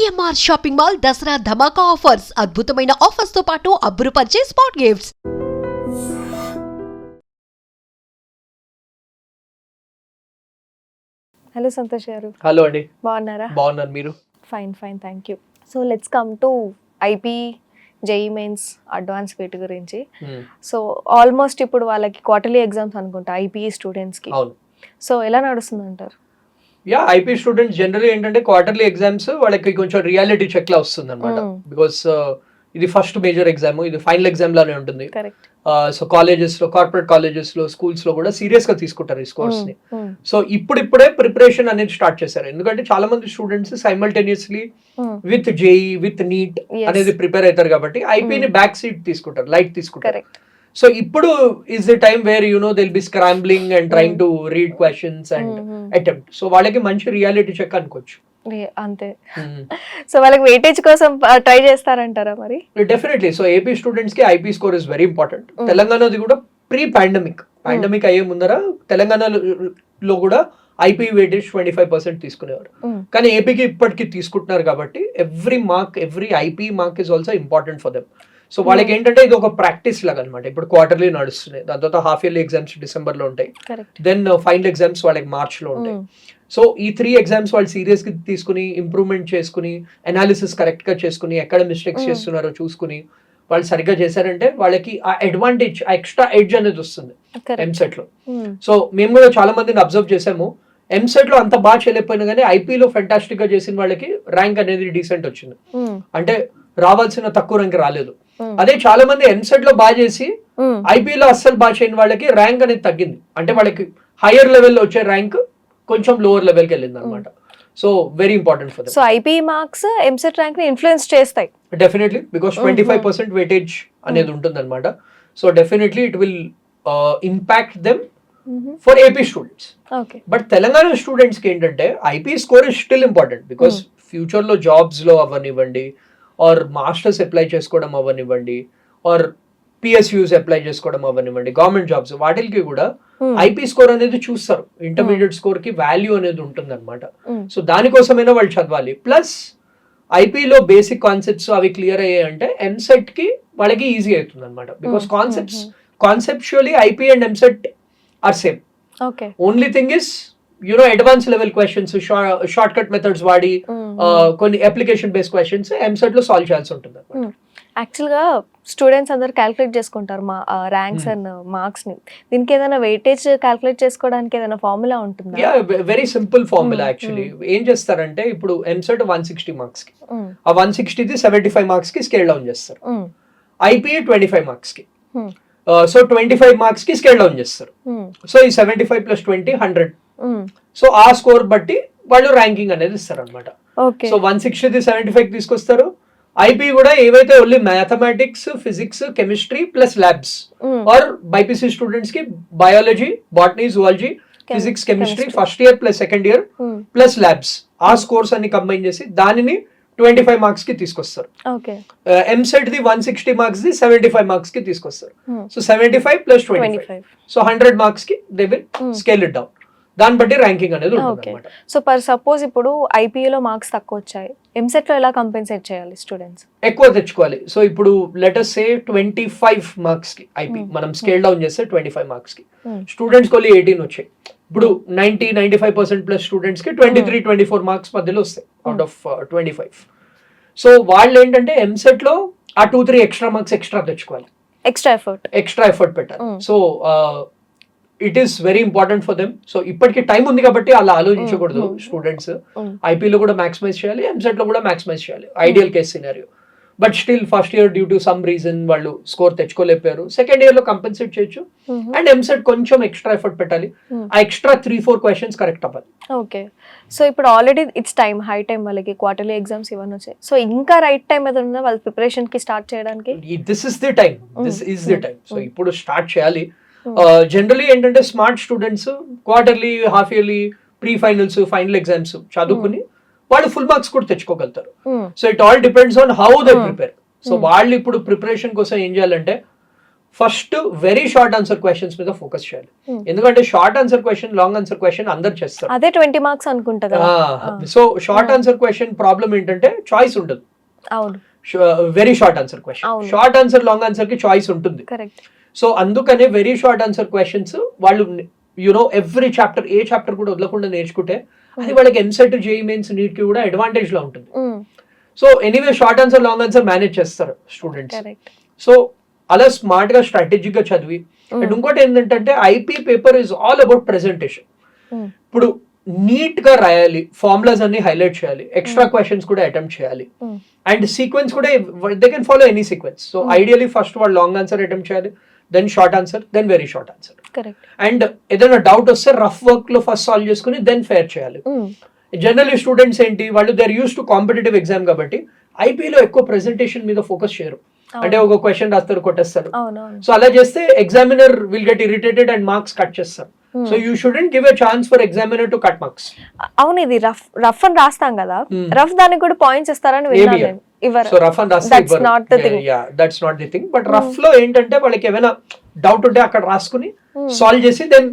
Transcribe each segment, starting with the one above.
CMR shopping mall Dasara ధమాకా offers అద్భుతమైన offers తో పాటు అబ్బురుపరిచే స్పాట్ గిఫ్ట్స్. హలో సంతోష్ గారు. హలో అండి. బాగున్నారా? బాగున్నాను, మీరు? Fine thank you. So let's come to IP JEE mains advance వీటి గురించి. సో ఆల్మోస్ట్ ఇప్పుడు వాళ్ళకి క్వార్టర్లీ ఎగ్జామ్స్ అనుకుంటా ఐపీఈ స్టూడెంట్స్కి. అవును. సో ఎలా నడుస్తుంది అంటారు? ఐపీ స్టూడెంట్స్ జనరల్లీ ఏంటంటే క్వార్టర్లీ ఎగ్జామ్స్ వాళ్ళకి కొంచెం రియాలిటీ చెక్ లా వస్తుంది అనమాట. బికాస్ ఇది ఫస్ట్ మేజర్ ఎగ్జామ్, ఇది ఫైనల్ ఎగ్జామ్ లానే ఉంటుంది. సో కాలేజెస్ లో, కార్పొరేట్ కాలేజెస్ లో, స్కూల్స్ లో కూడా సీరియస్ గా తీసుకుంటారు ఈ స్కోర్స్ ని. సో ఇప్పుడిప్పుడే ప్రిపరేషన్ అనేది స్టార్ట్ చేశారు. ఎందుకంటే చాలా మంది students simultaneously with JEE with NEET అనేది ప్రిపేర్ అవుతారు కాబట్టి ఐపీని బ్యాక్ సీట్ తీసుకుంటారు, లైట్ తీసుకుంటారు. సో ఇప్పుడు is the time where they'll be scrambling and trying to read questions and attempt. So వాళ్ళకి మంచి రియాలిటీ చెక్ అనుకోవచ్చు. అంతే. సో వాళ్ళకి వెయిటేజ్ కోసం ట్రై చేస్తారంటారా మరి? డెఫినెట్లీ. సో ఏపీ స్టూడెంట్స్ కి IP score is very important. తెలంగాణది కూడా ప్రీ పాండమిక్ అయ్యే ముందర తెలంగాణలో కూడా ఐపీ వెయిటేజ్ 25% తీసుకునేవారు. కానీ ఏపీకి ఇప్పటికి తీసుకుంటున్నారు కాబట్టి every IP mark is also important for them. So వాళ్ళకి ఏంటంటే ఇది ఒక ప్రాక్టీస్ లాగా అనమాట. ఇప్పుడు క్వార్టర్లీ నడుస్తున్నాయి, దాని తర్వాత హాఫ్ ఇయర్లీ ఎగ్జామ్స్ డిసెంబర్ లో ఉంటాయి, దెన్ ఫైనల్ ఎగ్జామ్స్ వాళ్ళకి మార్చ్ లో ఉంటాయి. సో ఈ 3 ఎగ్జామ్స్ వాళ్ళు సీరియస్ గా తీసుకుని ఇంప్రూవ్మెంట్ చేసుకుని అనాలిసిస్ కరెక్ట్ గా చేసుకుని ఎక్కడ మిస్టేక్స్ చేస్తున్నారో చూసుకుని వాళ్ళు సరిగ్గా చేశారంటే వాళ్ళకి ఆ అడ్వాంటేజ్, ఆ ఎక్స్ట్రా ఎడ్జ్ అనేది వస్తుంది ఎంసెట్ లో. సో మేము కూడా చాలా మందిని అబ్జర్వ్ చేసాము, ఎంసెట్ లో అంత బాగా చేయలేకపోయినా కానీ ఐపీలో ఫెంటాస్టిక్ గా చేసిన వాళ్ళకి ర్యాంక్ అనేది డీసెంట్ వచ్చింది. అంటే రావాల్సిన తక్కువ ర్యాంక్ రాలేదు. అదే చాలా మంది ఎంసెట్ లో బాగా చేసి ఐపీలో అస్సలు బాగా చేయని వాళ్ళకి ర్యాంక్ అనేది తగ్గింది. అంటే వాళ్ళకి హైయర్ లెవెల్లో వచ్చే ర్యాంక్ కొంచెం లోవర్ లెవెల్ కి వెళ్ళింది అనమాట. So very important for them. So IP marks EAMCET rank ని ఇన్ఫ్లుయెన్స్ చేస్తాయి డెఫినెట్లీ, బికాస్ 25% వెయిటేజ్ అనేది ఉంటుంది అనమాట. So definitely it will impact them for AP students. But Telangana students కి ఏంటంటే IP score is still important. Because future లో jobs లో అవ్వనివ్వండి, ఆర్ మాస్టర్స్ అప్లై చేసుకోవడం అవ్వనివ్వండి, ఆర్ పిఎస్యూస్ అప్లై చేసుకోవడం అవ్వనివ్వండి, గవర్నమెంట్ జాబ్స్ వాటికి కూడా ఐపీ స్కోర్ అనేది చూస్తారు. ఇంటర్మీడియట్ స్కోర్ కి వాల్యూ అనేది ఉంటుంది అనమాట. సో దానికోసమైనా వాళ్ళు చదవాలి. ప్లస్ ఐపీలో బేసిక్ కాన్సెప్ట్స్ అవి క్లియర్ అయ్యాయంటే ఎంసెట్ కి వాళ్ళకి ఈజీ అవుతుంది అనమాట. Because conceptually IP and EAMCET are same. Only thing is advance level questions, short cut methods వాడి కొన్ని అప్లికేషన్ బేస్డ్ క్వశ్చన్స్ ఎంసెట్ లో సాల్వ్ చేయాల్సి ఉంటుంది అనమాట. యాక్చువల్ గా స్టూడెంట్స్ అందరు క్యాలిక్యులేట్ చేసుకుంటారు మా ర్యాంక్స్ అండ్ మార్క్స్ ని. దీనికి ఏదైనా వెయిటేజ్ క్యాలిక్యులేట్ చేసుకోవడానికి ఏదైనా ఫార్ములా ఉంటుందా? Very simple formula. యాక్చువల్లీ ఏం చేస్తారంటే ఇప్పుడు ఎంసెట్ 160 మార్క్స్ కి, ఆ 160ది 75 మార్క్స్ కి స్కేల్ డౌన్ చేస్తారు. ఐపీ 25 మార్క్స్ కి, సో 25 మార్క్స్ కి స్కేల్ డౌన్ చేస్తారు. సో ఈ 75 + 20 100. సో ఆ స్కోర్ బట్టి వాళ్ళు ర్యాంకింగ్ అనేది ఇస్తారు అనమాట. సో 160ది 75 తీసుకొస్తారు. ఐపీ కూడా ఏవైతే only mathematics, physics, chemistry plus labs, or BiPC students కి biology, botany, zoology, physics, chemistry first year plus second year plus labs, ఆ స్కోర్స్ అన్ని కంబైన్ చేసి దానిని 25 మార్క్స్ కి తీసుకొస్తారు. ఎంసెట్ ది 160 మార్క్స్ ది 75 మార్క్స్ కి తీసుకొస్తారు. సో 75 + 25, సో 100 మార్క్స్ కి they will scale it down. దాన్ని బట్టి ర్యాంకింగ్ అనేది ఉంటుంది. సో పర్ సపోజ్ ఇప్పుడు ఐపీఏలో మార్క్స్ తక్కువ వచ్చాయి, ఎంసెట్ లో ఎలా కంపెన్సేట్ చేయాలి స్టూడెంట్స్? ఎక్కువ తెచ్చుకోవాలి. సో ఇప్పుడు లెటర్స్ సే 25 మార్క్స్ కి ఐపీ మనం స్కేల్ డౌన్ చేస్తే 25 మార్క్స్ కి స్టూడెంట్స్ కి 18 వచ్చాయి. ఇప్పుడు 95% ప్లస్ స్టూడెంట్స్ కి 23-24 మార్క్స్ మధ్యలో వస్తాయి అవుట్ ఆఫ్ 25. సో వాళ్ళు ఏంటంటే ఎంసెట్ లో ఆ 2-3 ఎక్స్ట్రా మార్క్స్ ఎక్స్ట్రా తెచ్చుకోవాలి, ఎక్స్ట్రా ఎఫర్ట్ పెట్టాలి. So it is very important for them. So ఇప్పటికి టైం ఉంది కాబట్టి అలా ఆలోచించకూడదు స్టూడెంట్స్. ఐపీలో కూడా మాక్సిమైజ్ చేయాలి, ఎంసెట్ లో కూడా మాక్సిమైజ్ చేయాలి, ideal case scenario. But still first year due to some reason వాళ్ళు స్కోర్ తెచ్చుకోలేకపోయారు, సెకండ్ ఇయర్ లో కంపెన్సేట్ చేయొచ్చు. అండ్ ఎంసెట్ కొంచెం ఎక్స్ట్రా ఎఫర్ట్ పెట్టాలి, ఆ ఎక్స్ట్రా 3-4 క్వశ్చన్స్ కరెక్ట్ అవ్వాలి. ఓకే. సో ఇప్పుడు already it's time, high time వాళ్ళకి క్వార్టర్లీ ఎగ్జామ్స్ ఇవన్నీ వచ్చాయి. సో ఇంకా రైట్ టైం ఏదైనా ఉందా వాళ్ళ ప్రిపరేషన్ కి స్టార్ట్ చేయడానికి? This is the time. So ఇప్పుడు స్టార్ట్ చేయాలి. జనరలీ ఏంటంటే smart students quarterly, half yearly, pre finals, final exams చదువుకుని వాళ్ళు ఫుల్ మార్క్స్ కూడా తెచ్చుకోగలుగుతారు. So it all depends on how they prepare. So వాళ్ళు ఇప్పుడు ప్రిపరేషన్ కోసం ఏం చేయాలంటే first very short answer questions మీద ఫోకస్ చేయాలి. ఎందుకంటే short answer question, long answer question అందరు చేస్తారు. అదే 20 మార్క్స్ అనుకుంటా కదా. So short answer question problem ఏంటంటే చాయిస్ ఉండదు. అవును, very short answer question, short answer long answer కి చాయిస్ ఉంటుంది. కరెక్ట్. సో అందుకనే వెరీ షార్ట్ ఆన్సర్ క్వశ్చన్స్ వాళ్ళు ఎవ్రీ చాప్టర్, ఏ చాప్టర్ కూడా వదలకుండా నేర్చుకుంటే అది వాళ్ళకి ఎంసెట్, జేఈ మెయిన్స్, నీట్ కి కూడా అడ్వాంటేజ్ లో ఉంటుంది. So anyway short answer, long answer manage చేస్తారు స్టూడెంట్స్. సో అలా స్మార్ట్ గా, స్ట్రాటజిక్ గా చదివి. అండ్ ఇంకోటి ఏంటంటే IP paper is all about presentation. ఇప్పుడు నీట్ గా రాయాలి, ఫార్ములాస్ అన్ని హైలైట్ చేయాలి, ఎక్స్ట్రా క్వశ్చన్స్ కూడా అటెంప్ట్ చేయాలి, అండ్ సీక్వెన్స్ కూడా they can follow any sequence. So ideally first వాళ్ళు లాంగ్ ఆన్సర్ అటెంప్ట్ చేయాలి, then short answer, then very short answer. And ఏదైనా డౌట్ వస్తే రఫ్ వర్క్ లో ఫస్ట్ సాల్వ్ చేసుకుని దెన్ ఫేర్ చేయాలి. జనరల్లీ స్టూడెంట్స్ ఏంటి, వాళ్ళు they are use to competitive exam కాబట్టి ఐపీలో ఎక్కువ ప్రెజెంటేషన్ మీద ఫోకస్ చేయరు. అంటే ఒక క్వశ్చన్ రాస్తారు, కొట్టేస్తారు. సో అలా చేస్తే examiner will get irritated and marks cut చేస్తారు. So you shouldn't give a chance for examiner to cut marks. అవును, ఇది రఫ్ అని రాస్తాం కదా, రఫ్ దానికి కూడా పాయింట్స్ ఇస్తారని విన్నాను. సో రఫ్ అని రాస్తే that's not the thing. But rough లో ఏంటంటే వాళ్ళకి ఏమైనా డౌట్ ఉంటే అక్కడ రాసుకుని సాల్వ్ చేసి దెన్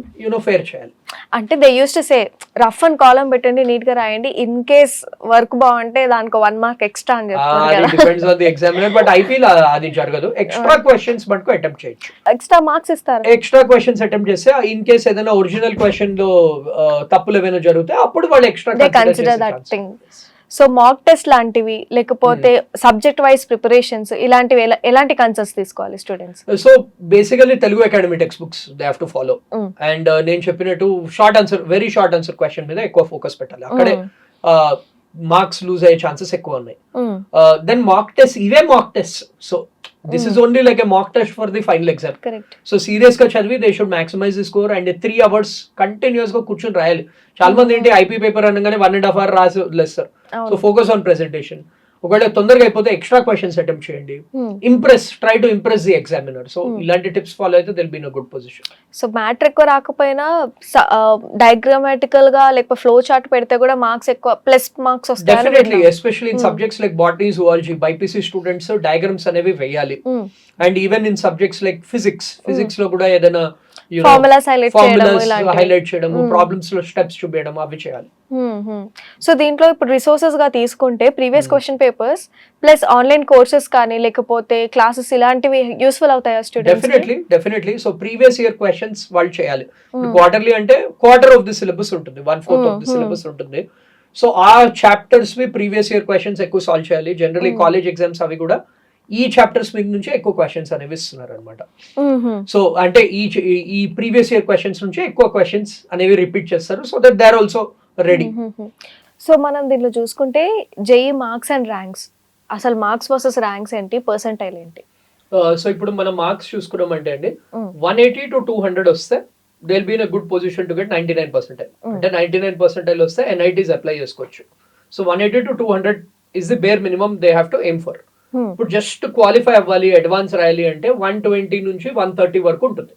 ఫేర్ చేయాలి. అంటే they use to say rough and కాలం పెట్టండి, నీట్ గా రాయండి, ఇన్ కేస్ వర్క్ బాగుంటే దానికి 1 మార్క్ ఎక్స్ట్రా అని చెప్తారు. Depends on the examiner, but ఐపీలో అది జరగదు. ఎక్స్ట్రా క్వశ్చన్స్ మటుకు అటెంప్ట్ చేయొచ్చు, ఎక్స్ట్రా మార్క్స్ ఇస్తారు. ఎక్స్ట్రా క్వశ్చన్స్ అటెంప్ట్ చేస్తే ఇన్ కేస్ ఏదైనా ఒరిజినల్ క్వశ్చన్ లో తప్పులు ఏమైనా జరిగితే అప్పుడు వాళ్ళు extra consider that thing. So mock test లాంటివి, లేకపోతే సబ్జెక్ట్ వైజ్ ప్రిపరేషన్స్, ఇలాంటివి ఎలాంటి కన్సర్న్స్ తీసుకోవాలి students? So basically Telugu academy text books they have to follow. And నేను చెప్పినట్టు short answer, very short answer question మీద ఎక్కువ ఫోకస్ పెట్టాలి. అక్కడే మార్క్స్ లూజ్ అయ్యే ఛాన్సెస్ ఎక్కువ ఉన్నాయి. దెన్ మాక్ టెస్ట్, ఇవే mock test. So this is only like a mock test for the final exam. So serious గా చదివి they should maximise the score. And 3 hours continuous గా కూర్చొని రాయాలి. చాలా మంది ఏంటి ఐపీ పేపర్ అనగానే 1.5 hours రాసి వదిలేస్తారు. So focus on presentation. ఒకవేళ తొందరగా అయిపోతే ఎక్స్ట్రా క్వశ్చన్స్ అటెంప్ట్ చేయండి. Try to impress the examiner. So ఇలాంటి టిప్స్ ఫాలో అయితే they'll be in a good position. So matter ఎక్కువ రాకపోయినా డయాగ్రామాటికల్ గా లేకపోతే ఫ్లో చార్ట్ పెడితే కూడా మార్క్స్ ఎక్కువ, ప్లస్ మార్క్స్ వస్తాయి. Definitely, especially in subjects like botany, zoology, BiPC students diagrams అనేవి వేయాలి. And even in subjects like physics లో కూడా ఏదైనా ఫార్ములాస్ హైలైట్ చేయడం, ప్రాబ్లమ్స్ లో స్టెప్స్ చూపించడం, అవి చేయాలి. సో దీంట్లో ఇప్పుడు రిసోర్సెస్ గా తీసుకుంటే previous question papers plus online courses కానీ లేకపోతే క్లాసెస్ ఇలాంటివి యూస్ఫుల్ అవుతాయా students? Definitely. So previous year questions వాళ్ళు చేయాలి. క్వార్టర్లీ అంటే క్వార్టర్ ఆఫ్ ది సిలబస్ ఉంటుంది, 1/4 ఆఫ్ ది సిలబస్ ఉంటుంది. సో ఆ చాప్టర్స్ వి ప్రీవియస్ ఇయర్ క్వశ్చన్స్ ఎక్కువ సాల్వ్ చేయాలి. జనరలీ కాలేజ్ ఎగ్జామ్స్ అవి కూడా ఈ చాప్టర్స్ మీద నుంచి ఎక్కువ క్వశ్చన్స్ అనేవి ఇస్తున్నారు అనమాట. సో అంటే ఈ ప్రీవియస్ ఇయర్ క్వశ్చన్స్ నుంచి ఎక్కువ క్వశ్చన్స్ అనేవి రిపీట్ చేస్తారు. So that they are also ready. So మనం దీంట్లో చూసుకుంటే జేఈ మార్క్స్ అండ్ ర్యాంక్స్, అసలు మార్క్స్ వర్సెస్ ర్యాంక్స్ ఏంటి, పర్సెంటైల్ ఏంటి? సో ఇప్పుడు మనం మార్క్స్ చూసుకున్నాం అంటే అండి 180 to 200 వస్తే they will be in a good position to get 99%. అంటే 99% వస్తే ఎన్ఐటీస్ అప్లై చేసుకోవచ్చు. So 180 to 200 is the bear minimum they have to aim for. ఇప్పుడు జస్ట్ క్వాలిఫై అవ్వాలి, అడ్వాన్స్ రాయాలి అంటే 120 నుంచి 130 వరకు ఉంటుంది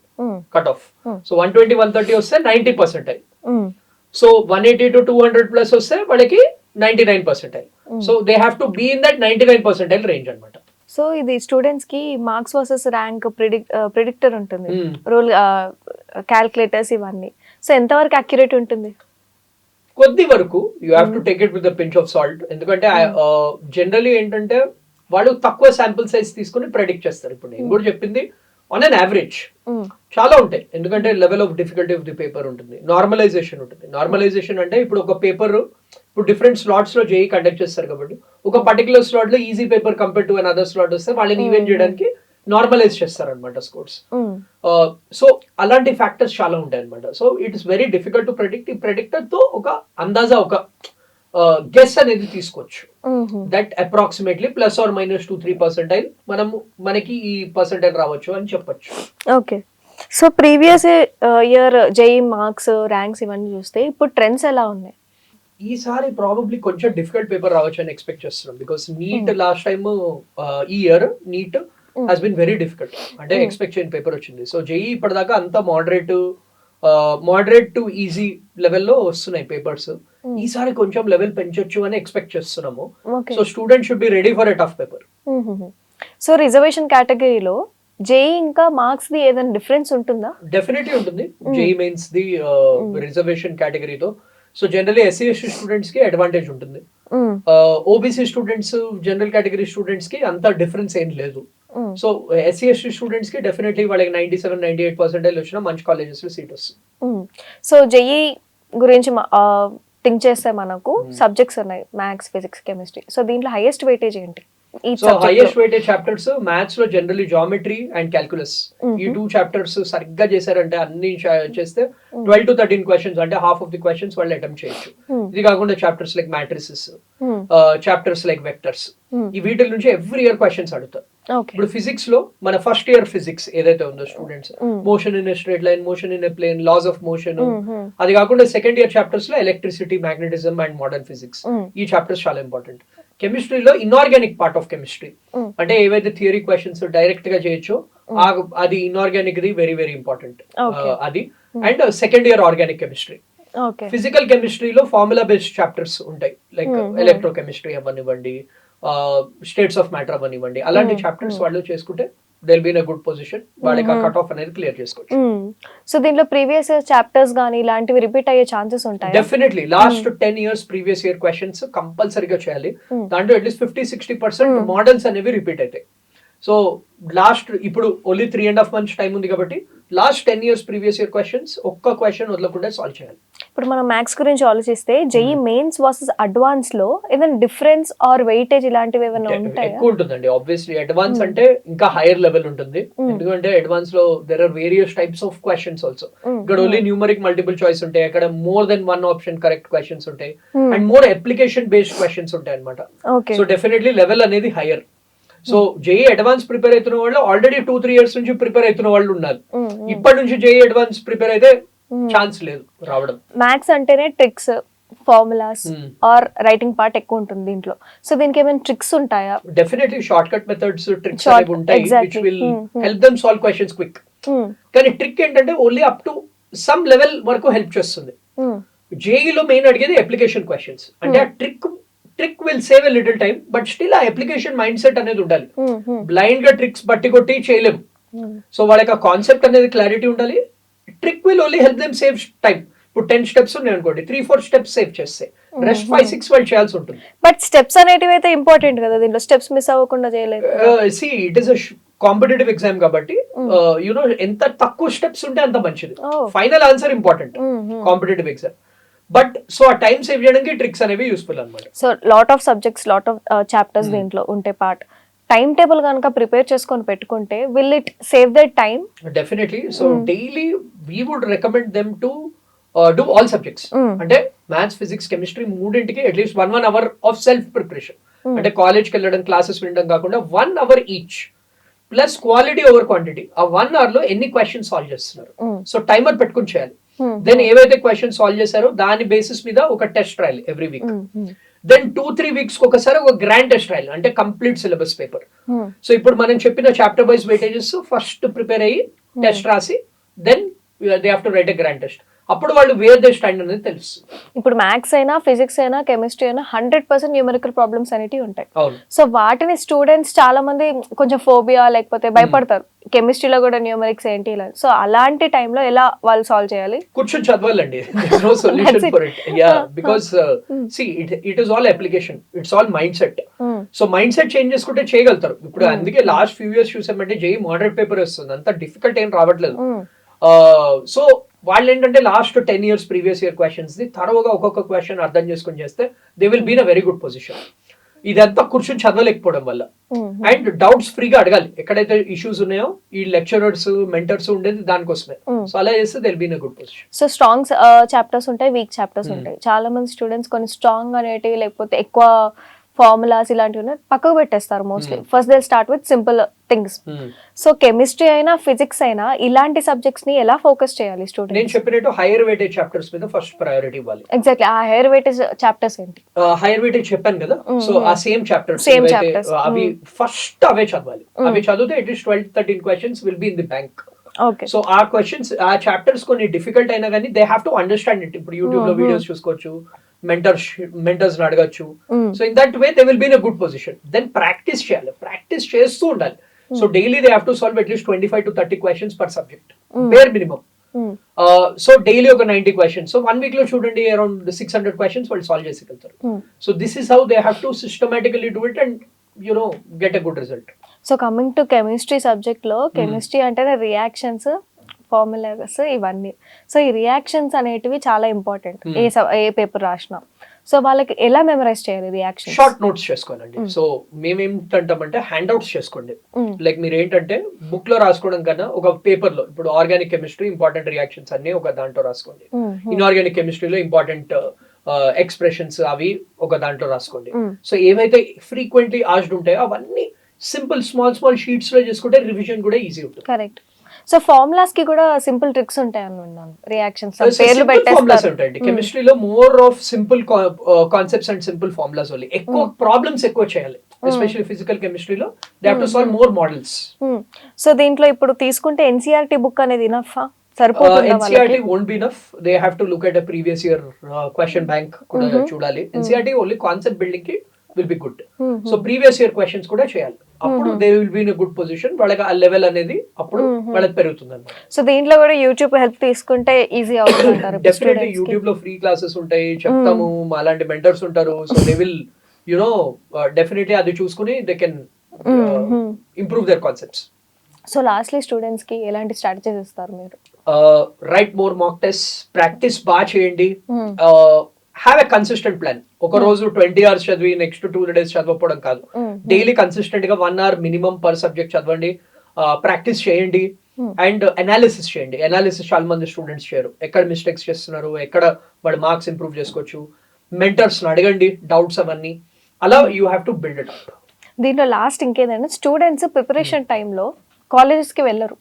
కట్ ఆఫ్. సో 120, 130 వస్తే 90%. సో 180 to 200 ప్లస్ వస్తే వాళ్ళకి 99%. So they have to be in that 99% range అనమాట. సో ఇది స్టూడెంట్స్ కి మార్క్స్ వర్సెస్ ర్యాంక్ ప్రిడిక్టర్ ఉంటుంది, రూల్ క్యాల్కులేటర్స్ ఇవన్నీ. సో ఎంతవరకు అక్యురేట్ ఉంటుంది? కొద్ది వరకు you have to take it with the pinch of salt. ఎందుకంటే జనరలీ ఏంటంటే వాళ్ళు తక్కువ శాంపుల్ సైజ్ తీసుకుని ప్రెడిక్ట్ చేస్తారు. ఇప్పుడు నేను కూడా చెప్పింది ఆన్ అన్ యావరేజ్ చాలా ఉంటాయి. ఎందుకంటే level of difficulty of the paper ఉంటుంది, నార్మలైజేషన్ ఉంటుంది. నార్మలైజేషన్ అంటే ఇప్పుడు ఒక పేపర్ ఇప్పుడు డిఫరెంట్ స్లాట్స్ లో జేఈ కండక్ట్ చేస్తారు కాబట్టి ఒక పర్టికులర్ స్లాట్ లో easy paper compare to another slot వస్తే వాళ్ళని ఈవెంట్ చేయడానికి నార్మలైజ్ చేస్తారు అనమాట స్కోర్స్. సో అలాంటి ఫ్యాక్టర్స్ చాలా ఉంటాయి అనమాట. So it is very difficult to predict. ఈ ప్రెడిక్టర్ తో ఒక అందాజా, ఒక గెస్ అనేది తీసుకోవచ్చు. దట్ అప్రాక్సిమేట్లీ +or -2-3% మనకి ఈ పర్సెంటైల్ రావచ్చు అని చెప్పొచ్చు. Okay. So previous year JEE marks, ranks ఇవన్నీ చూస్తే ఇప్పుడు ట్రెండ్స్ ఎలా ఉన్నాయి? ఈసారి ప్రాబబ్లీ కొంచెం డిఫికల్ట్ పేపర్ రావచ్చు అని ఎక్స్పెక్ట్ చేస్తున్నాం. బికాస్ నీట్ లాస్ట్ టైమ్ ఈ year NEET has been very difficult. అంటే ఎక్స్పెక్ట్ చేయని పేపర్ వచ్చింది. సో జేఈ ఇప్పటిదాకా అంతా మోడరేట్ టు ఈజీ లెవెల్లో వస్తున్నాయి పేపర్స్. ఈసారి కొంచెం లెవెల్ పెంచొచ్చు అని ఎక్స్పెక్ట్ చేస్తున్నాము. So student should be ready for a tough paper. So reservation కేటగిరీలో జేఈ ఇంకా మార్క్స్ ది ఏదైనా డిఫరెన్స్ ఉంటుందా? డెఫినెట్లీ ఉంటుంది. జేఈ మెయిన్స్ ది రిజర్వేషన్ కేటగిరీతో, so generally SC ST students కి అడ్వాంటేజ్ ఉంటుంది. OBC students, general category students కి అంత డిఫరెన్స్ ఏం లేదు. సో ఎస్సీ ఎస్టీ స్టూడెంట్స్ కి డెఫినెట్లీ వాళ్ళకి 97-98% వచ్చిన మంచి కాలేజెస్ లో సీట్ వస్తుంది. సో జేఈ గురించి థింక్ చేస్తే మనకు సబ్జెక్ట్స్ ఉన్నాయి, మ్యాథ్స్, ఫిజిక్స్, కెమిస్ట్రీ. సో దీంట్లో హైయెస్ట్ వెయిటేజ్ ఏంటి? So highest weightage chapters maths లో జనరల్లీ జామెట్రీ అండ్ క్యాల్కులస్, ఈ 2 చాప్టర్స్ సరిగ్గా చేశారంటే అన్ని చేస్తే 12 to 13 క్వశ్చన్స్, అంటే హాఫ్ ఆఫ్ ది క్వశ్చన్స్ వాళ్ళు అటెంప్ట్ చేయొచ్చు. ఇది కాకుండా chapters like matrices, chapters like vectors, ఈ వీటి నుంచి ఎవ్రీ ఇయర్ క్వశ్చన్స్ అడుగుతారు. ఇప్పుడు ఫిజిక్స్ లో మన ఫస్ట్ ఇయర్ ఫిజిక్స్ ఏదైతే ఉందో students, motion in a straight line, motion in a plane, laws of motion, అది కాకుండా సెకండ్ ఇయర్ చాప్టర్స్ లో electricity, magnetism and modern physics, ఈ చాప్టర్స్ చాలా ఇంపార్టెంట్. కెమిస్ట్రీలో ఇన్ఆర్గానిక్ పార్ట్ ఆఫ్ కెమిస్ట్రీ, అంటే ఏవైతే థియరీ క్వశ్చన్స్ డైరెక్ట్ గా చేయొచ్చో అది inorganic the very very important అది. And second year organic chemistry. Physical కెమిస్ట్రీలో ఫార్ములా బేస్డ్ చాప్టర్స్ ఉంటాయి, లైక్ ఎలక్ట్రో కెమిస్ట్రీ అవ్వనివ్వండి, స్టేట్స్ ఆఫ్ మ్యాటర్ అవ్వనివ్వండి, అలాంటి చాప్టర్స్ వాళ్ళు చేసుకుంటే they'll be in a good position, వాళ్ళకి ఆ కట్ ఆఫ్ అనేది క్లియర్ చేసుకోవచ్చు. సో దీంట్లో ప్రీవియస్ ఇయర్ చాప్టర్స్ గానీ ఇలాంటివి రిపీట్ అయ్యే ఛాన్సెస్ ఉంటాయి? Definitely last 10 years previous year questions కంపల్సరీగా చేయాలి. దాంట్లో అట్లీస్ట్ 50-60% మోడల్స్ అనేవి రిపీట్ అవుతాయి. సో లాస్ట్ ఇప్పుడు ఓన్లీ 3.5 months టైం ఉంది కాబట్టి last 10 years previous year questions ఒక్క క్వశ్చన్ వదలకుండా సాల్వ్ చేయాలి. ఇప్పుడు మనం మ్యాథ్స్ గురించి ఆలోచిస్తే జేఈ మెయిన్స్ వర్సెస్ అడ్వాన్స్ లో ఏదైనా డిఫరెన్స్ ఆర్ వెయిటేజ్ ఇలాంటివి ఏమైనా ఉంటాయి? ఎక్కువ ఉంటుందండి ఆబ్వియస్లీ. అడ్వాన్స్ అంటే ఇంకా హైయర్ లెవెల్ ఉంటుంది, ఎందుకంటే అడ్వాన్స్ లో there are various types of questions also. ఇక్కడ ఓన్లీ న్యూమరిక్ మల్టిపుల్ చాయిస్ ఉంటాయి, అక్కడ more than 1 option correct questions ఉంటాయి, and more application based questions ఉంటాయి అనమాట. సో డెఫినెట్లీ లెవెల్ అనేది higher. So JEE advance prepare అవుతున్న వాళ్ళు ఆల్రెడీ 2-3 years నుంచి ప్రిపేర్ అవుతున్న వాళ్ళు ఉన్నారు. ఇప్పటి నుంచి జేఈ అడ్వాన్స్ ప్రిపేర్ అయితే ఛాన్స్ లేదు రావడం. మ్యాథ్స్ అంటేనే tricks, formulas or writing part ఎక్కువ ఉంటుంది దీంట్లో. సో దీనికి ఏమైనా ట్రిక్స్ ఉంటాయా? Definitely short cut methods, tricks అనేవి ఉంటాయి which will help them solve questions quick. కానీ ట్రిక్ ఏంటంటే only up to some level వరకు హెల్ప్ చేస్తుంది. జేఈలో మెయిన్ అడిగేది అప్లికేషన్ క్వశ్చన్స్, అంటే ఆ trick will save a little time, but still ఆ అప్లికేషన్ మైండ్ సెట్ అనేది ఉండాలి. బ్లైండ్ గా ట్రిక్స్ బట్టి కొట్టి చేయలేము. సో వాళ్ళకి ఆ కాన్సెప్ట్ అనేది క్లారిటీ ఉండాలి. Trick will only help them save time. ఇప్పుడు 10 steps ఉన్నాయి అనుకోండి, 3-4 steps సేవ్ చేస్తే రెస్ట్ 5-6 వాళ్ళు చేయాల్సి ఉంటుంది. బట్ స్టెప్స్ అనేటివి అయితే ఇంపార్టెంట్ కదా, దీంట్లో స్టెప్స్ మిస్ అవ్వకుండా చేయలేదు. See it is a competitive exam కాబట్టి యునో ఎంత తక్కువ స్టెప్స్ ఉంటే అంత మంచిది. Final answer important competitive exam, but so ఆ టైం సేవ్ చేయడానికి ట్రిక్స్ అనేవి యూస్ఫుల్ అన్నమాట. So lot of subjects, lot of chapters దీంట్లో ఉంటే పార్ట్ టైం టేబుల్ కనుక ప్రిపేర్ చేసుకొని పెట్టుకుంటే will it save that time? Definitely. So daily we would recommend them to do all subjects. అంటే maths, physics, chemistry మూడింటికి at least 1 hour of self preparation. అంటే కాలేజ్కి వెళ్ళడం, క్లాసెస్ వినడం కాకుండా 1 hour each, plus quality over quantity. ఆ 1 hour లో ఎన్ని క్వశ్చన్స్ సాల్వ్ చేస్తున్నారు, సో టైమర్ పెట్టుకుని చేయాలి. దెన్ ఏవైతే క్వశ్చన్ సాల్వ్ చేశారో దాని బేసిస్ మీద ఒక టెస్ట్ రాయాలి ఎవ్రీ వీక్. దెన్ 2-3 weeks ఒకసారి ఒక గ్రాండ్ టెస్ట్ రాయాలి, అంటే కంప్లీట్ సిలబస్ పేపర్. సో ఇప్పుడు మనం చెప్పిన chapter wise weightages first prepare అయ్యి టెస్ట్ రాసి then they have to write a grand test. అప్పుడు వాళ్ళు వేర్ దే స్టాండ్ అనేది తెలుస్తుంది. ఇప్పుడు మ్యాథ్స్ అయినా, ఫిజిక్స్ అయినా, కెమిస్ట్రీ అయినా 100% న్యూమరికల్ ప్రాబ్లమ్స్ అనేవి ఉంటాయి. సో వాటిని స్టూడెంట్స్ చాలా మంది కొంచెం ఫోబియా లేకపోతే భయపడతారు, కెమిస్ట్రీలో కూడా న్యూమరిక్స్ ఏంటి ఇలా. సో అలాంటి టైంలో ఎలా వాళ్ళు సాల్వ్ చేయాలి? కూర్చొని చదవాలండి. No solution for it. Ya, because see it is all application, it's all mind set. So mind set change చేసుకుంటే చేయగలుగుతారు. ఇప్పుడు అందుకే లాస్ట్ ఫ్యూ ఇయర్స్ చూసామంటే జేఈ మోడరేట్ పేపర్ వస్తుంది, అంత డిఫికల్ట్ ఏం రావట్లేదు. సో వాళ్ళు ఏంటంటే last 10 years previous year questions ని తరువుగా ఒక్కొక్క క్వశ్చన్ అర్థం చేసుకుని చేస్తే they will be in a very good position. ఇదంతా కూర్చొని చదవలేకపోవడం వల్ల. అండ్ డౌట్స్ ఫ్రీగా అడగాలి, ఎక్కడైతే ఇష్యూస్ ఉన్నాయో ఈ లెక్చరర్స్, మెంటర్స్ ఉండేది దానికోసమే. సో అలా చేస్తే they will be in a good position. So strong chapters ఉంటాయి, వీక్ చాప్టర్స్ ఉంటాయి. చాలా మంది స్టూడెంట్స్ కొన్ని స్ట్రాంగ్ అనేటివి లేకపోతే ఎక్కువ ఫార్ములాస్ ఇలాంటివి పక్కకు పెట్టేస్తారు mostly. First they start with simple things. So chemistry అయినా, ఫిజిక్స్ అయినా ఇలాంటి సబ్జెక్ట్స్ ని ఎలా ఫోకస్ చేయాలి స్టూడెంట్స్? నేను చెప్పినట్టు హైయర్ వెయిటేజ్ చాప్టర్స్ మీద ఫస్ట్ ప్రయారిటీ ఇవ్వాలి. ఎగ్జాక్ట్లీ. ఆ హైయర్ వెయిటేజ్ చాప్టర్స్ ఏంటి? హైయర్ వెయిటేజ్ చెప్పాను కదా, సో ఆ సేమ్ చాప్టర్స్ అవి ఫస్ట్ అవే చదవాలి. అవి చదివితే at least 12-13 questions will be in the bank. So ఆ క్వశ్చన్స్, ఆ చాప్టర్స్ కొన్ని డిఫికల్ట్ అయినా కానీ they have to understand it. ఇప్పుడు యూట్యూబ్ లో వీడియోస్ చూసుకోవచ్చు, మెంటర్స్ అడగచ్చు. So in that way they will be in a good position. Then practice చేయాలి, ప్రాక్టీస్ చేస్తూ ఉండాలి. So daily they have to solve at least 25 to 30 questions per subject, bare minimum. So daily ఒక 90 questions. So 1 week లో చూడండి around 600 questions వాళ్ళు solve చేసేయగలుగుతారు. So this is how they have to systematically do it and get a good result. So coming to chemistry subject లో chemistry అంటేనే reactions, formulas ఇవన్నీ. So ఈ reactions అనేటివి చాలా important ఏ paper రాసినా. సో వాళ్ళకి ఎలా మెమరైజ్ చేయాలి రియాక్షన్? షార్ట్ నోట్స్ చేసుకోవాలండి. సో మేమేంటంటామంటే హ్యాండ్ అవుట్స్ చేసుకోండి. లైక్ మీరు ఏంటంటే బుక్ లో రాసుకోవడం కన్నా ఒక పేపర్ లో, ఇప్పుడు ఆర్గానిక్ కెమిస్ట్రీ ఇంపార్టెంట్ రియాక్షన్స్ అన్ని ఒక దాంట్లో రాసుకోండి. ఇన్ఆర్గానిక్ కెమిస్ట్రీలో ఇంపార్టెంట్ ఎక్స్ప్రెషన్స్ అవి ఒక దాంట్లో రాసుకోండి. సో ఏవైతే ఫ్రీక్వెంట్లీ ఆస్డ్ ఉంటాయో అవన్నీ సింపుల్ స్మాల్ షీట్స్ లో చేసుకుంటే రివిజన్ కూడా ఈజీ ఉంటుంది. కరెక్ట్. సో ఫార్ములాస్ కి కూడా సింపుల్ ట్రిక్స్ ఉంటాయి అనుకున్నాను. రియాక్షన్స్ పేర్లు ఫార్ములాస్ ఉంటాయండి కెమిస్ట్రీలో. More of simple concepts and simple formulas only. ఎక్కువ ప్రాబ్లమ్స్ ఎక్కువ చేయాలి, ఎస్పెషల్లీ ఫిజికల్ కెమిస్ట్రీలో. They have to solve more models. So దీంట్లో ఇప్పుడు తీసుకుంటే ఎన్సీఆర్టీ బుక్ అనేది ఇనఫా? సరిపోతుందా? NCERT won't be enough. They have to look at a previous year question bank కూడా చూడాలి. ఎన్సీఆర్టీ ఓన్లీ కాన్సెప్ట్ బిల్డింగ్ కి will be good. So previous year questions కూడా చేయాలి. అప్పుడు they will be in a good position. వాళ్ళకి ఆ level అనేది అప్పుడు వాళ్ళకి పెరుగుతుంది అన్నమాట. సో దీంట్లో కూడా యూట్యూబ్ హెల్ప్ తీసుకుంటే ఈజీ అవుతుంటారు. డెఫినెట్లీ యూట్యూబ్ లో ఫ్రీ క్లాసెస్ ఉంటాయి, చెప్తాము. అలాంటి మెంటర్స్ ఉంటారు. సో దే విల్ డెఫినెట్లీ అది చూసుకుని they can improve their concepts. So lastly students కి ఎలాంటి స్ట్రాటజీస్ ఇస్తారు మీరు? Right more mock test, practice బాగా చేయండి. Have a consistent plan. ఒక రోజు 20 hours చదివి నెక్స్ట్ 2 days చదవకపోవడం కాదు. డైలీ కన్సిస్టెంట్ గా 1 hour మినిమం పర్ సబ్జెక్ట్ చదవండి. ప్రాక్టీస్ చేయండి అండ్ అనాలిసిస్ చేయండి. అనాలిసిస్ చాలా మంది స్టూడెంట్స్ చేయరు. ఎక్కడ మిస్టేక్స్ చేస్తున్నారు, ఎక్కడ వాడు మార్క్స్ ఇంప్రూవ్ చేసుకోవచ్చు. మెంటర్స్ అడగండి డౌట్స్ అవన్నీ. అలా you have to build it up. దీంట్లో లాస్ట్ ఇంకేదంటే స్టూడెంట్స్ ప్రిపరేషన్ టైంలో కాలేజెస్ కి వెళ్ళరు,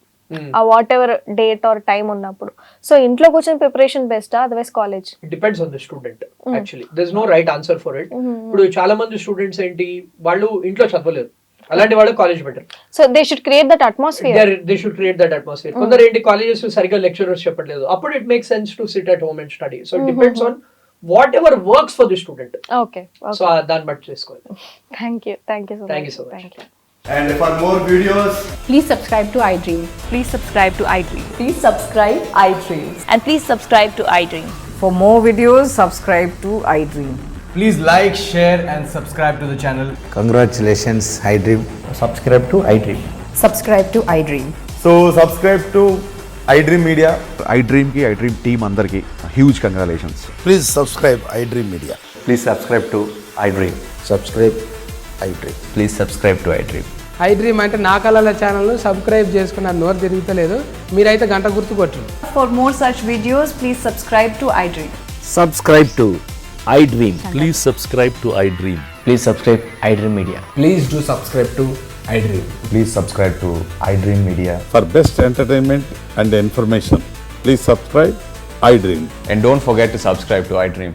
ఆ whatever date or time ఉన్నప్పుడు. సో ఇంట్లో కూర్చొని preparation best, otherwise college? Depends on the student actually. There is no right answer for it. ఇప్పుడు చాలా మంది స్టూడెంట్స్ ఏంటి, వాళ్ళు ఇంట్లో చదవలేరు. అలాంటి వాళ్ళు college better. So they should create that atmosphere. They should create that atmosphere. కొందరు ఏంటి కాలేజెస్ సరిగ్గా లెక్చరర్స్ చెప్పట్లేదు, అప్పుడు it makes sense to SIT at home and study. So it depends on what ever works for the student. Okay. So దాన్ని బట్టి చేసుకోవాలి. Thank you so much. Thank you. And for more videos, please subscribe to iDream. Please subscribe to iDream. Please subscribe iDream. And please subscribe to iDream. For more videos, subscribe to iDream. please like, share and subscribe to the channel. Congratulations, iDream. Subscribe to iDream. Subscribe to iDream. So subscribe to iDream Media. iDream team andarki huge congratulations. Please subscribe iDream Media. Please subscribe to iDream. Subscribe iDream. Please subscribe to iDream. iDream అంటే నా కళల ఛానల్ను subscribe చేసుకున్న నోరు తిరుగుతలేదు, మీరైతే గంట గుర్తు కొట్టండి. For more such videos, please subscribe to iDream. Subscribe to iDream. Please subscribe to iDream. Please subscribe iDream Media. Please do subscribe to iDream. Please subscribe to iDream Media. For best entertainment and information, please subscribe iDream. And don't forget to subscribe to iDream.